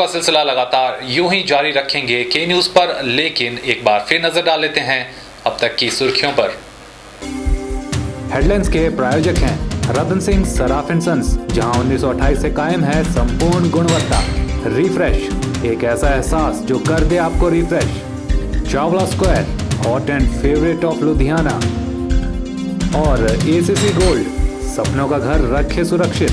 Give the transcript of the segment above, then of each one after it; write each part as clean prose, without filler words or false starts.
सिलसिला लगातार यूं ही जारी रखेंगे के न्यूज पर, लेकिन एक बार फिर नजर डाल लेते हैं अब तक की सुर्खियों पर। हेडलाइंस के प्रायोजक हैं रतन सिंह सराफ एंड सन्स, जहां 1928 से कायम है संपूर्ण गुणवत्ता। रिफ्रेश, एक ऐसा एहसास जो कर दे आपको refresh. Chawla square, hot and favourite of Ludhiana. और एसीसी गोल्ड, सपनों का घर रखे सुरक्षित।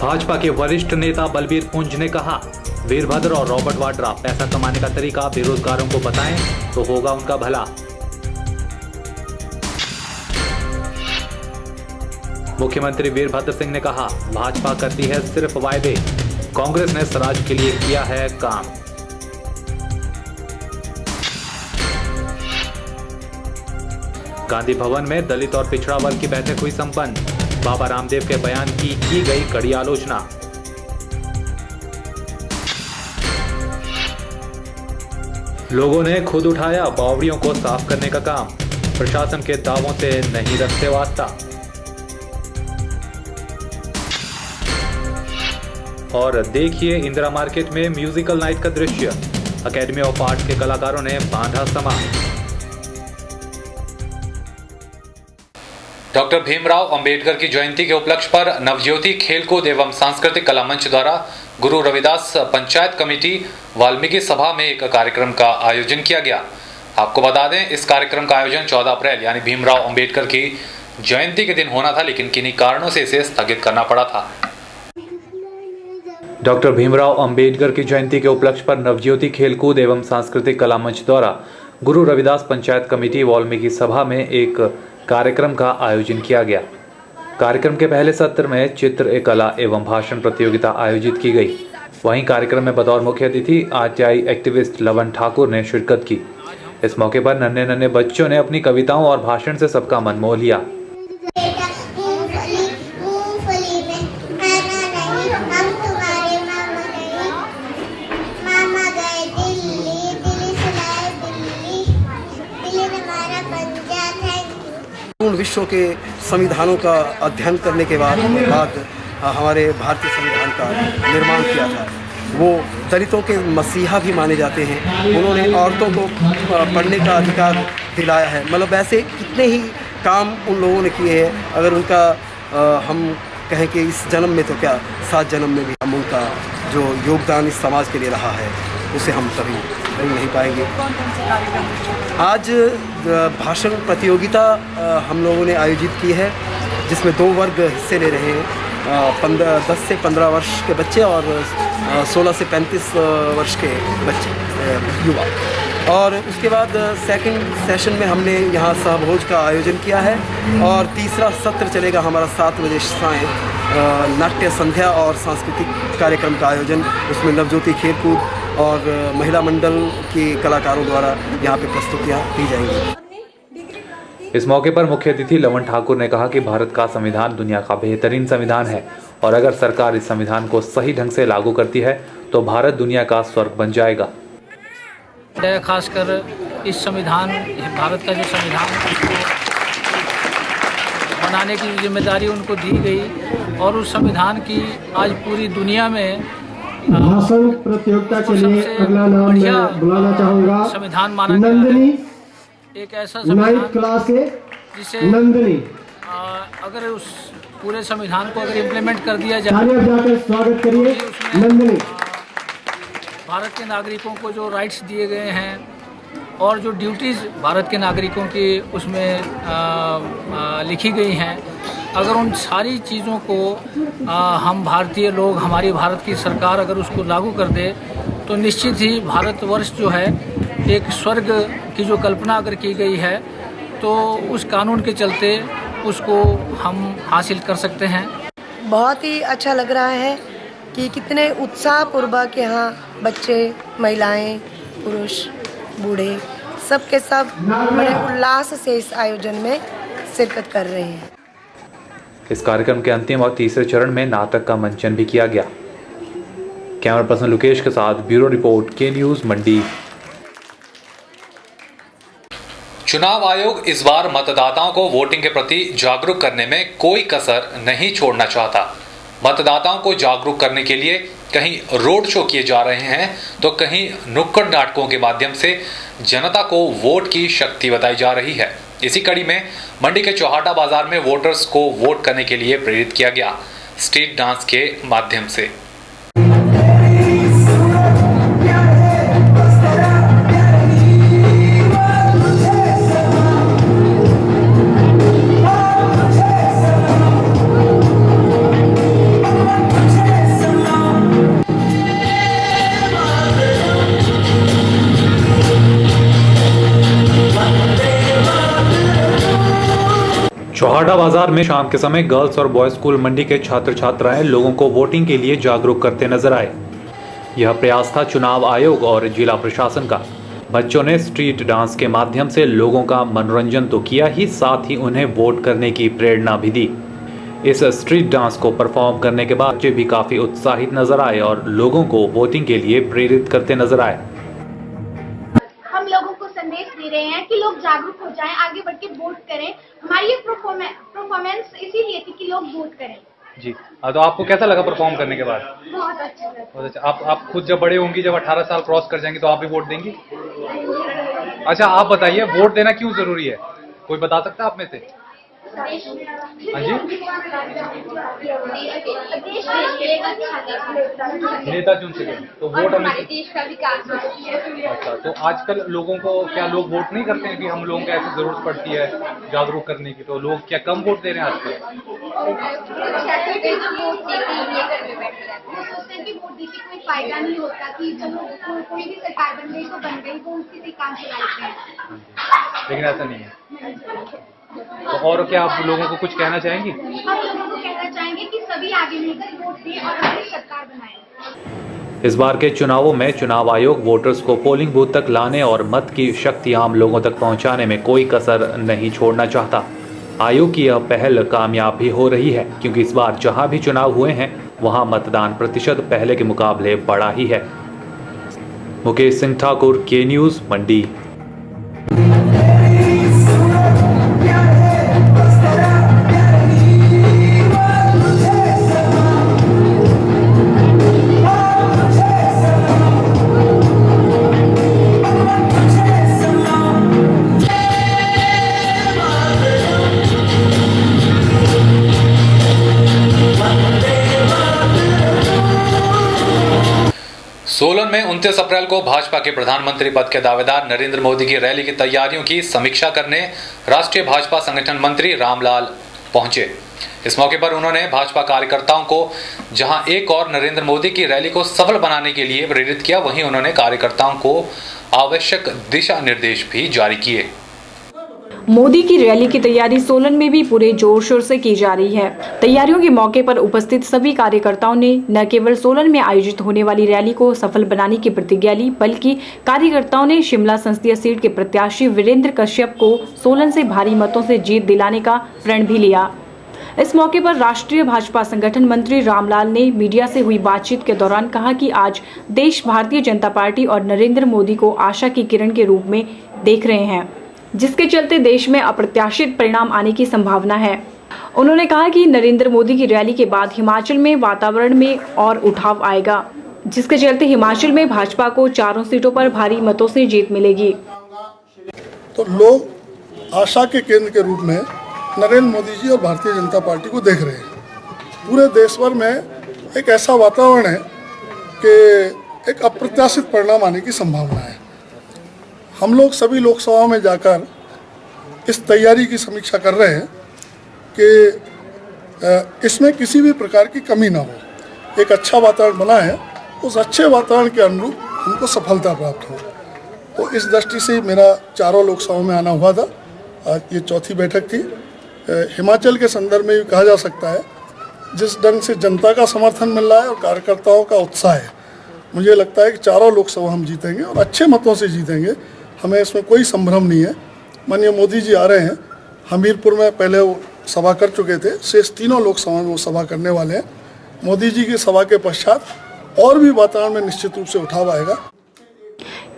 भाजपा के वरिष्ठ नेता बलबीर पुंज ने कहा, वीरभद्र और रॉबर्ट वाड्रा पैसा कमाने का तरीका बेरोजगारों को बताएं तो होगा उनका भला। मुख्यमंत्री वीरभद्र सिंह ने कहा, भाजपा करती है सिर्फ वायदे, कांग्रेस ने स्वराज के लिए किया है काम। गांधी भवन में दलित और पिछड़ा वर्ग की बैठक हुई संपन्न। बाबा रामदेव के बयान की गई कड़ी आलोचना। लोगों ने खुद उठाया बावड़ियों को साफ करने का काम, प्रशासन के दावों से नहीं रखते वास्ता। और देखिए इंदिरा मार्केट में म्यूजिकल नाइट का दृश्य, अकेडमी ऑफ आर्ट्स के कलाकारों ने बांधा समा। डॉक्टर भीमराव अंबेडकर की जयंती के उपलक्ष्य पर नवज्योति खेलकूद एवं सांस्कृतिक कला मंच द्वारा गुरु रविदास पंचायत कमेटी वाल्मीकि सभा में एक कार्यक्रम का आयोजन किया गया। आपको बता दें, इस कार्यक्रम का आयोजन 14 अप्रैल यानी भीमराव अंबेडकर की जयंती के दिन होना था, लेकिन किन्हीं कारणों से इसे स्थगित करना पड़ा था। डॉक्टर भीमराव अंबेडकर की जयंती के उपलक्ष्य पर नवज्योति खेलकूद एवं सांस्कृतिक कला मंच द्वारा गुरु रविदास पंचायत कमेटी वाल्मीकि सभा में एक कार्यक्रम का आयोजन किया गया। कार्यक्रम के पहले सत्र में चित्र कला एवं भाषण प्रतियोगिता आयोजित की गई। वहीं कार्यक्रम में बतौर मुख्य अतिथि आरटीआई एक्टिविस्ट लवन ठाकुर ने शिरकत की। इस मौके पर नन्हे नन्हे बच्चों ने अपनी कविताओं और भाषण से सबका मन मोह लिया। विश्व के संविधानों का अध्ययन करने के बाद हमारे भारतीय संविधान का निर्माण किया था। वो दलितों के मसीहा भी माने जाते हैं। उन्होंने औरतों को पढ़ने का अधिकार दिलाया है। मतलब ऐसे कितने ही काम उन लोगों ने किए हैं। अगर उनका हम कहें कि इस जन्म में तो क्या 7 जन्म में भी हम उनका जो योगदान इस समाज के लिए रहा है उसे हम कभी नहीं पाएंगे। आज भाषण प्रतियोगिता हम लोगों ने आयोजित की है, जिसमें 2 वर्ग हिस्से ले रहे हैं, 10 से 15 वर्ष के बच्चे और 16 से 35 वर्ष के बच्चे युवा। और उसके बाद सेकंड सेशन में हमने यहाँ सहभोज का आयोजन किया है और तीसरा सत्र चलेगा हमारा 7 बजे सायं, नाट्य संध्या और सांस्कृतिक कार्यक्रम का आयोजन। उसमें नवज्योति खेलकूद और महिला मंडल के कलाकारों द्वारा यहाँ पे प्रस्तुतियाँ दी जाएंगी। इस मौके पर मुख्य अतिथि लवन ठाकुर ने कहा कि भारत का संविधान दुनिया का बेहतरीन संविधान है और अगर सरकार इस संविधान को सही ढंग से लागू करती है तो भारत दुनिया का स्वर्ग बन जाएगा। खासकर इस संविधान, भारत का जो संविधान बनाने की जिम्मेदारी उनको दी गई और उस संविधान की आज पूरी दुनिया में भाषण प्रतियोगिता के लिए अगला नाम मैं बुलाना चाहूँगा। संविधान माना नंदिनी, एक ऐसा संविधान क्लास से जिसे नंदिनी, अगर उस पूरे संविधान को अगर इम्प्लीमेंट कर दिया जाए, जाकर स्वागत करिए नंदिनी। भारत के नागरिकों को जो राइट्स दिए गए हैं और जो ड्यूटीज़ भारत के नागरिकों की उसमें लिखी गई हैं, अगर उन सारी चीज़ों को हम भारतीय लोग, हमारी भारत की सरकार अगर उसको लागू कर दे तो निश्चित ही भारतवर्ष जो है एक स्वर्ग की जो कल्पना अगर की गई है तो उस कानून के चलते उसको हम हासिल कर सकते हैं। बहुत ही अच्छा लग रहा है कि कितने उत्साहपूर्वक यहाँ बच्चे, महिलाएं, पुरुष, बूढ़े सब के सब बड़े उल्लास से इस आयोजन में शिरकत कर रहे हैं। इस कार्यक्रम के अंतिम और तीसरे चरण में नाटक का मंचन भी किया गया। कैमरा पर्सन लोकेश के साथ ब्यूरो रिपोर्ट, के न्यूज, मंडी। चुनाव आयोग इस बार मतदाताओं को वोटिंग के प्रति जागरूक करने में कोई कसर नहीं छोड़ना चाहता। मतदाताओं को जागरूक करने के लिए कहीं रोड शो किए जा रहे हैं तो कहीं नुक्कड़ नाटकों के माध्यम से जनता को वोट की शक्ति बताई जा रही है। इसी कड़ी में मंडी के चौहाटा बाजार में वोटर्स को वोट करने के लिए प्रेरित किया गया स्ट्रीट डांस के माध्यम से। चौहाटा बाजार में शाम के समय गर्ल्स और बॉयज स्कूल मंडी के छात्र छात्राएं लोगों को वोटिंग के लिए जागरूक करते नजर आए। यह प्रयास था चुनाव आयोग और जिला प्रशासन का। बच्चों ने स्ट्रीट डांस के माध्यम से लोगों का मनोरंजन तो किया ही, साथ ही उन्हें वोट करने की प्रेरणा भी दी। इस स्ट्रीट डांस को परफॉर्म करने के बाद बच्चे भी काफी उत्साहित नजर आए और लोगों को वोटिंग के लिए प्रेरित करते नजर आए। हम लोगों को संदेश दे रहे हैं कि लोग जागरूक हो जाएं, आगे बढ़ के वोट करें। हमारी ये परफॉर्मेंस इसीलिए थी कि लोग वोट करें। जी, तो आपको कैसा लगा परफॉर्म करने के बाद? बहुत अच्छा लगा। बहुत अच्छा। आप खुद जब बड़े होंगी, जब 18 साल क्रॉस कर जाएंगी तो आप भी वोट देंगी? अच्छा, आप बताइए वोट देना क्यों जरूरी है? कोई बता सकता है आप में से? हाँ जी, नेता चुन सके तो वोट हमें देश का विकास। अच्छा, तो आजकल लोगों को क्या लोग वोट नहीं करते हैं कि हम लोगों को ऐसी जरूरत पड़ती है जागरूक करने की, तो लोग क्या कम वोट दे रहे हैं आजकल? कोई फायदा नहीं होता कि चलो कोई भी सरकार बन गई तो बन गई, वो उसी से काम चलाते हैं, लेकिन ऐसा नहीं है। तो और क्या आप लोगों को कुछ कहना चाहेंगी? हम लोगों को कहना चाहेंगे कि सभी आगे मिलकर वोट दें और अपनी सरकार बनाएं। इस बार के चुनावों में चुनाव आयोग वोटर्स को पोलिंग बूथ तक लाने और मत की शक्ति आम लोगों तक पहुंचाने में कोई कसर नहीं छोड़ना चाहता। आयोग की यह पहल कामयाब भी हो रही है, क्योंकि इस बार जहां भी चुनाव हुए हैं वहां मतदान प्रतिशत पहले के मुकाबले बढ़ा ही है। मुकेश सिंह ठाकुर, के न्यूज़, मंडी। सोलन में 29 अप्रैल को भाजपा के प्रधानमंत्री पद के दावेदार नरेंद्र मोदी की रैली की तैयारियों की समीक्षा करने राष्ट्रीय भाजपा संगठन मंत्री रामलाल पहुंचे। इस मौके पर उन्होंने भाजपा कार्यकर्ताओं को जहां एक और नरेंद्र मोदी की रैली को सफल बनाने के लिए प्रेरित किया, वहीं उन्होंने कार्यकर्ताओं को आवश्यक दिशा निर्देश भी जारी किए। मोदी की रैली की तैयारी सोलन में भी पूरे जोर शोर से की जा रही है। तैयारियों के मौके पर उपस्थित सभी कार्यकर्ताओं ने न केवल सोलन में आयोजित होने वाली रैली को सफल बनाने की प्रतिज्ञा ली, बल्कि कार्यकर्ताओं ने शिमला संसदीय सीट के प्रत्याशी वीरेंद्र कश्यप को सोलन से भारी मतों से जीत दिलाने का प्रण भी लिया। इस मौके पर राष्ट्रीय भाजपा संगठन मंत्री रामलाल ने मीडिया से हुई बातचीत के दौरान कहा कि आज देश भारतीय जनता पार्टी और नरेंद्र मोदी को आशा की किरण के रूप में देख रहे हैं, जिसके चलते देश में अप्रत्याशित परिणाम आने की संभावना है। उन्होंने कहा कि नरेंद्र मोदी की रैली के बाद हिमाचल में वातावरण में और उठाव आएगा, जिसके चलते हिमाचल में भाजपा को 4 सीटों पर भारी मतों से जीत मिलेगी। तो लोग आशा के केंद्र के रूप में नरेंद्र मोदी जी और भारतीय जनता पार्टी को देख रहे हैं। पूरे देश भर में एक ऐसा वातावरण है कि एक अप्रत्याशित परिणाम आने की संभावना है। हम लोग सभी लोकसभाओं में जाकर इस तैयारी की समीक्षा कर रहे हैं कि इसमें किसी भी प्रकार की कमी ना हो। एक अच्छा वातावरण बना है, उस अच्छे वातावरण के अनुरूप हमको सफलता प्राप्त हो। तो इस दृष्टि से मेरा 4 लोकसभाओं में आना हुआ था। आज ये चौथी बैठक थी। हिमाचल के संदर्भ में भी कहा जा सकता है, जिस ढंग से जनता का समर्थन मिल रहा है और कार्यकर्ताओं का उत्साह है, मुझे लगता है कि 4 लोकसभा हम जीतेंगे और अच्छे मतों से जीतेंगे। हमें इसमें कोई संभ्रम नहीं है। माननीय मोदी जी आ रहे हैं। हमीरपुर में पहले वो सभा कर चुके थे, शेष 3 लोकसभा में वो सभा करने वाले हैं। मोदी जी की सभा के पश्चात और भी वातावरण में निश्चित रूप से उठाव आएगा।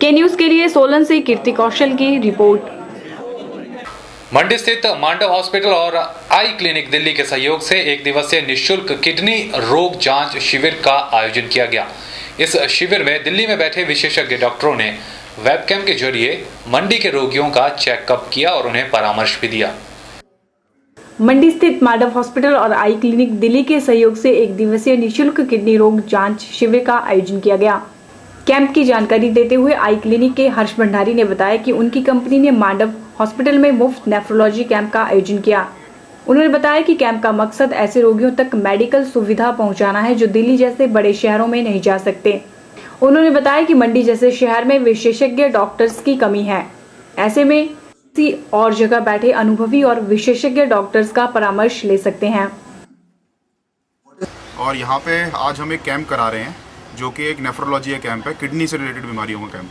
के न्यूज़ के लिए सोलन से कीर्ति कौशल की रिपोर्ट। मंडी स्थित मांडव हॉस्पिटल और आई क्लिनिक दिल्ली के सहयोग से एक दिवसीय निःशुल्क किडनी रोग जांच शिविर का आयोजन किया गया। इस शिविर में दिल्ली में बैठे विशेषज्ञ डॉक्टरों ने वेबकैम के जरिए मंडी के रोगियों का चेकअप किया और उन्हें परामर्श भी दिया। मंडी स्थित मांडव हॉस्पिटल और आई क्लिनिक दिल्ली के सहयोग से एक दिवसीय निःशुल्क किडनी रोग जांच शिविर का आयोजन किया गया। कैंप की जानकारी देते हुए आई क्लिनिक के हर्ष भंडारी ने बताया कि उनकी कंपनी ने मांडव हॉस्पिटल में मुफ्त नेफ्रोलॉजी कैंप का आयोजन किया। उन्होंने बताया कि कैंप का मकसद ऐसे रोगियों तक मेडिकल सुविधा पहुंचाना है जो दिल्ली जैसे बड़े शहरों में नहीं जा सकते। उन्होंने बताया कि मंडी जैसे शहर में विशेषज्ञ डॉक्टर्स की कमी है। ऐसे में किसी और जगह बैठे अनुभवी और विशेषज्ञ डॉक्टर्स का परामर्श ले सकते हैं। और यहाँ पे आज हम एक कैंप करा रहे हैं जो कि एक नेफ्रोलॉजी कैंप है, किडनी से रिलेटेड बीमारियों का कैंप।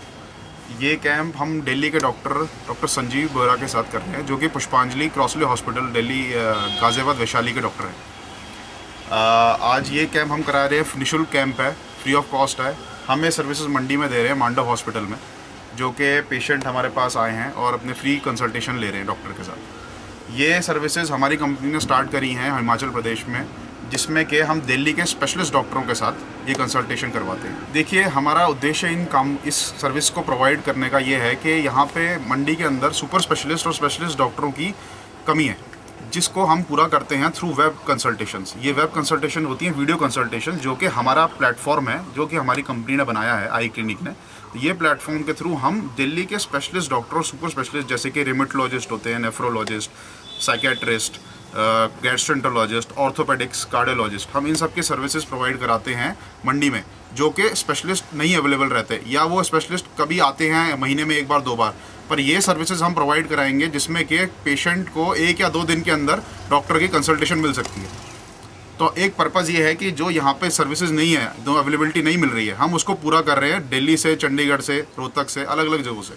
ये कैंप हम दिल्ली के डॉक्टर संजीव बोरा के साथ कर रहे हैं, जो कि पुष्पांजलि क्रॉसली हॉस्पिटल दिल्ली गाजियाबाद वैशाली के डॉक्टर हैं। आज ये कैंप हम करा रहे हैं, निःशुल्क कैंप है, फ्री ऑफ कॉस्ट है। हम ये सर्विसेज मंडी में दे रहे हैं मांडव हॉस्पिटल में, जो कि पेशेंट हमारे पास आए हैं और अपने फ्री कंसल्टेशन ले रहे हैं डॉक्टर के साथ। ये सर्विसेज हमारी कंपनी ने स्टार्ट करी हैं हिमाचल प्रदेश में, जिसमें कि हम दिल्ली के स्पेशलिस्ट डॉक्टरों के साथ ये कंसल्टेशन करवाते हैं। देखिए, हमारा उद्देश्य इस सर्विस को प्रोवाइड करने का ये है कि यहाँ पे मंडी के अंदर सुपर स्पेशलिस्ट और स्पेशलिस्ट डॉक्टरों की कमी है, जिसको हम पूरा करते हैं थ्रू वेब कंसल्टेशंस। ये वेब कंसल्टेशन होती है वीडियो कंसल्टेशन, जो कि हमारा प्लेटफॉर्म है, जो कि हमारी कंपनी ने बनाया है आई क्लिनिक ने। तो ये प्लेटफॉर्म के थ्रू हम दिल्ली के स्पेशलिस्ट डॉक्टर और सुपर स्पेशलिस्ट जैसे कि रेमेटोलॉजिस्ट होते हैं, nephrologist, psychiatrist, gastroenterologist, orthopaedics, cardiologist, हम इन सब की सर्विसेज प्रोवाइड कराते हैं मंडी में, जो कि स्पेशलिस्ट नहीं अवेलेबल रहते, या वो स्पेशलिस्ट कभी आते हैं महीने में 1 बार 2 बार। पर ये सर्विसेज हम प्रोवाइड कराएंगे जिसमें कि पेशेंट को 1 या 2 दिन के अंदर डॉक्टर की कंसल्टेशन मिल सकती है। तो एक पर्पज़ ये है कि जो यहाँ पे सर्विसेज नहीं है, जो अवेलेबिलिटी नहीं मिल रही है, हम उसको पूरा कर रहे हैं दिल्ली से, चंडीगढ़ से, रोहतक से, अलग अलग जगहों से।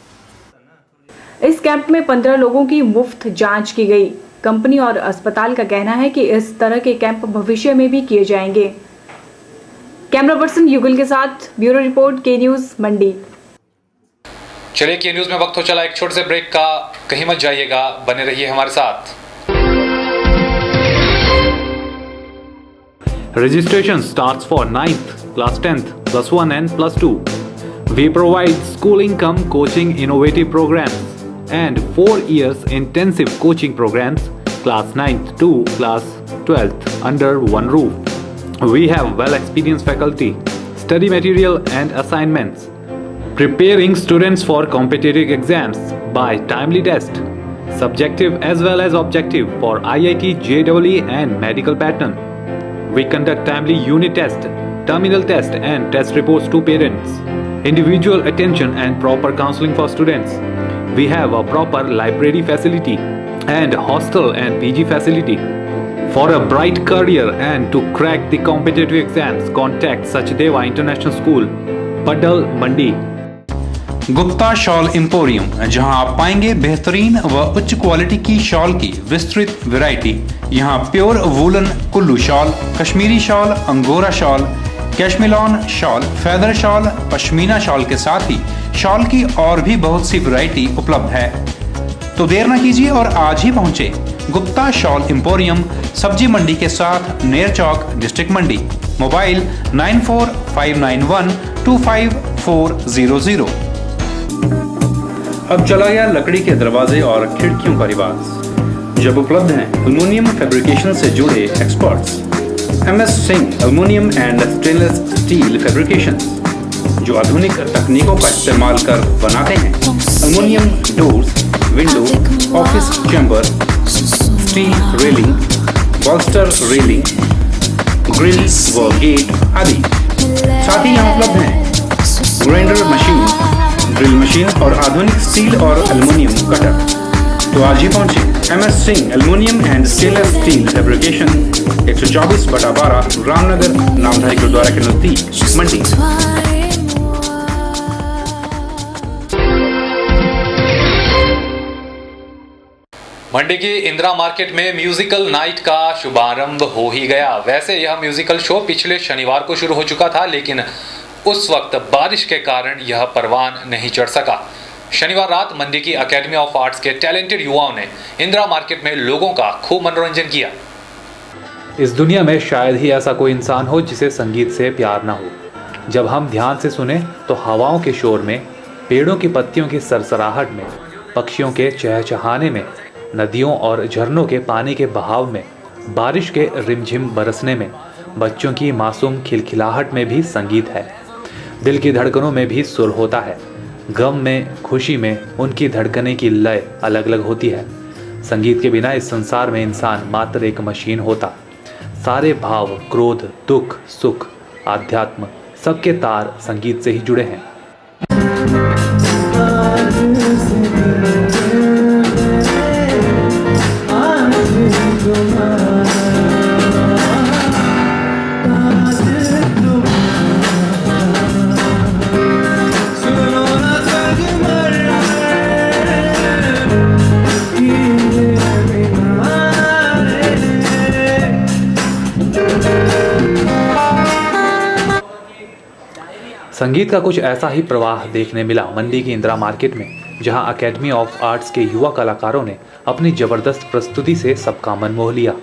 इस कैंप में 15 लोगों की मुफ्त जांच की गई। कंपनी और अस्पताल का कहना है कि इस तरह के कैंप भविष्य में भी किए जाएंगे। कैमरा पर्सन युगल के साथ ब्यूरो रिपोर्ट, के न्यूज़, मंडी। चलिए, के न्यूज़ में वक्त हो चला एक छोटे से ब्रेक का। कहीं मत जाइएगा, बने रहिए हमारे साथ। Registration starts for 9th, class 10th, plus 1 and plus 2. We provide school income coaching innovative programs and 4 years intensive coaching programs, class 9th to class 12th under one roof. We have well-experienced faculty, study material and assignments, preparing students for competitive exams by timely test, subjective as well as objective for IIT, JEE and medical pattern. We conduct timely unit test, terminal test and test reports to parents. Individual attention and proper counseling for students. We have a proper library facility and hostel and PG facility. For a bright career and to crack the competitive exams, contact Sachdeva International School, Padal, Mandi. Gupta shawl emporium, जहां आप पाएंगे बेहतरीन व उच्च quality की shawl की विस्तृत वैरायटी। यहां pure woollen Kullu shawl, Kashmiri shawl, angora shawl, cashmilon shawl, feather shawl, pashmina shawl के साथ ही शॉल की और भी बहुत सी वैरायटी उपलब्ध है। तो देर न कीजिए और आज ही पहुंचे गुप्ता शॉल एम्पोरियम, सब्जी मंडी के साथ, नेर चौक, डिस्ट्रिक्ट मंडी। मोबाइल 9459125400। अब चला गया लकड़ी के दरवाजे और खिड़कियों का रिवाज, जब उपलब्ध हैं एल्युमिनियम फैब्रिकेशन से जुड़े experts MS Singh aluminium and stainless steel fabrication, जो आधुनिक तकनीकों का इस्तेमाल कर बनाते हैं aluminium doors, window, office chamber, steel railing, बॉल्स्टर railing, grill व गेट आदि। साथ ही यहाँ उपलब्ध हैं ग्राइंडर मशीन, ड्रिल मशीन और आधुनिक स्टील और एल्युमिनियम कटर। तो आज ही पहुंचे MS Singh aluminium and stainless steel fabrication, 124/12 Ramnagar, Namdhari gurudwara के नजदीक, मंडी। मंडी की इंदिरा मार्केट में म्यूजिकल नाइट का शुभारंभ हो ही गया। वैसे यह म्यूजिकल शो पिछले शनिवार को शुरू हो चुका था, लेकिन उस वक्त बारिश के कारण यह परवान नहीं चढ़ सका। शनिवार रात मंडी की एकेडमी ऑफ आर्ट्स के टैलेंटेड युवाओं ने इंदिरा मार्केट में लोगों का खूब मनोरंजन किया। इस दुनिया में शायद ही ऐसा कोई इंसान हो जिसे संगीत से प्यार ना हो। जब हम ध्यान से सुने तो हवाओं के शोर में, पेड़ों की पत्तियों की सरसराहट में, पक्षियों के चहचहाने में, नदियों और झरनों के पानी के बहाव में, बारिश के रिमझिम बरसने में, बच्चों की मासूम खिलखिलाहट में भी संगीत है। दिल की धड़कनों में भी सुर होता है। गम में, खुशी में उनकी धड़कने की लय अलग अलग होती है। संगीत के बिना इस संसार में इंसान मात्र एक मशीन होता। सारे भाव, क्रोध, दुख, सुख, आध्यात्म, सबके तार संगीत से ही जुड़े हैं। संगीत का कुछ ऐसा ही प्रवाह देखने मिला मंडी की इंदिरा मार्केट में, जहां एकेडमी ऑफ आर्ट्स के युवा कलाकारों ने अपनी जबरदस्त प्रस्तुति से सबका मन मोह लिया।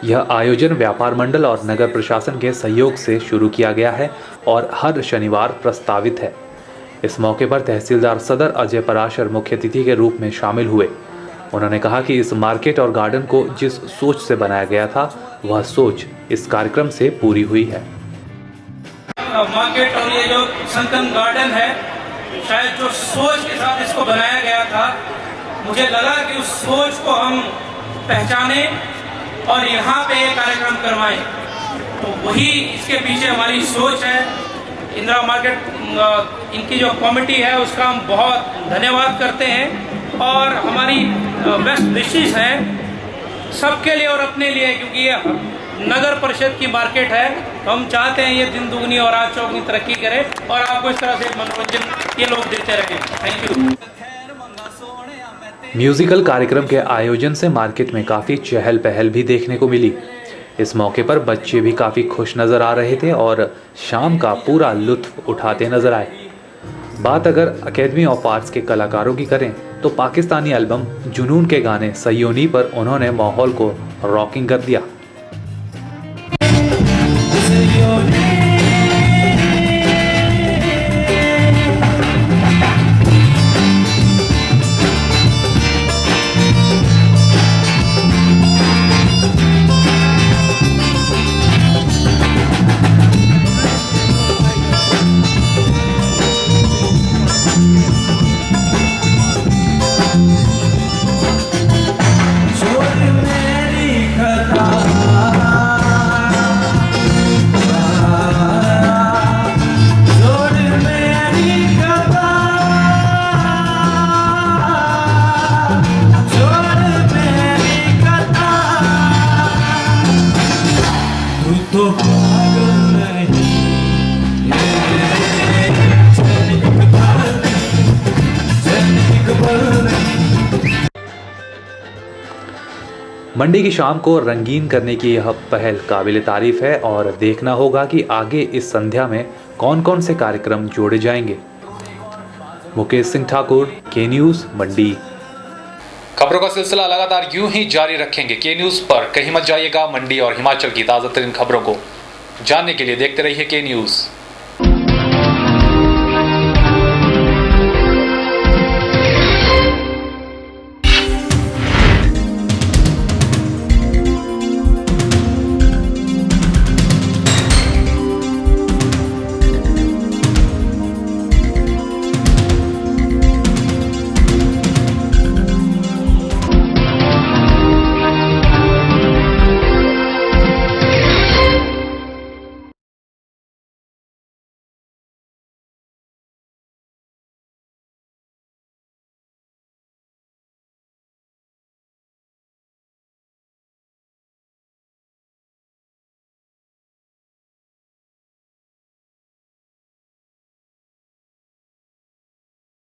यह आयोजन व्यापार मंडल और नगर प्रशासन के सहयोग से शुरू किया गया है और हर शनिवार प्रस्तावित है। इस मौके पर तहसीलदार सदर अजय पराशर मुख्य अतिथि के रूप में शामिल हुए। उन्होंने कहा कि इस मार्केट और गार्डन को जिस सोच से बनाया गया था, वह सोच इस कार्यक्रम से पूरी हुई है। मार्केट और ये जो संतन गार्डन है, शायद जो सोच के साथ इसको बनाया गया था, मुझे लगा कि उस सोच को हम पहचाने और यहाँ पे ये कार्यक्रम करवाएं। तो वही इसके पीछे हमारी सोच है। इंदिरा मार्केट इनकी जो कमेटी है उसका हम बहुत धन्यवाद करते हैं और हमारी बेस्ट विशेष है सबके लिए और अपने लिए, क्योंकि ये नगर परिषद की मार्केट है। तो हम चाहते हैं ये दिन दुगनी और रात चौगुनी तरक्की करे और आपको इस तरह से मनोरंजन ये लोग देते रहें। Thank you. म्यूजिकल कार्यक्रम के आयोजन से मार्केट में काफ़ी चहल पहल भी देखने को मिली। इस मौके पर बच्चे भी काफ़ी खुश नज़र आ रहे थे और शाम का पूरा लुत्फ उठाते नजर आए। बात अगर एकेडमी ऑफ आर्ट्स के कलाकारों की करें तो पाकिस्तानी एल्बम जुनून के गाने सयोनी पर उन्होंने माहौल को रॉकिंग कर दिया। मंडी की शाम को रंगीन करने की यह पहल काबिल तारीफ है और देखना होगा कि आगे इस संध्या में कौन कौन से कार्यक्रम जोड़े जाएंगे। मुकेश सिंह ठाकुर, के न्यूज़, मंडी। खबरों का सिलसिला लगातार यूं ही जारी रखेंगे के न्यूज़ पर। कहीं मत जाइएगा। मंडी और हिमाचल की ताज़ा तरीन खबरों को जानने के लिए देखते रहिए के न्यूज़।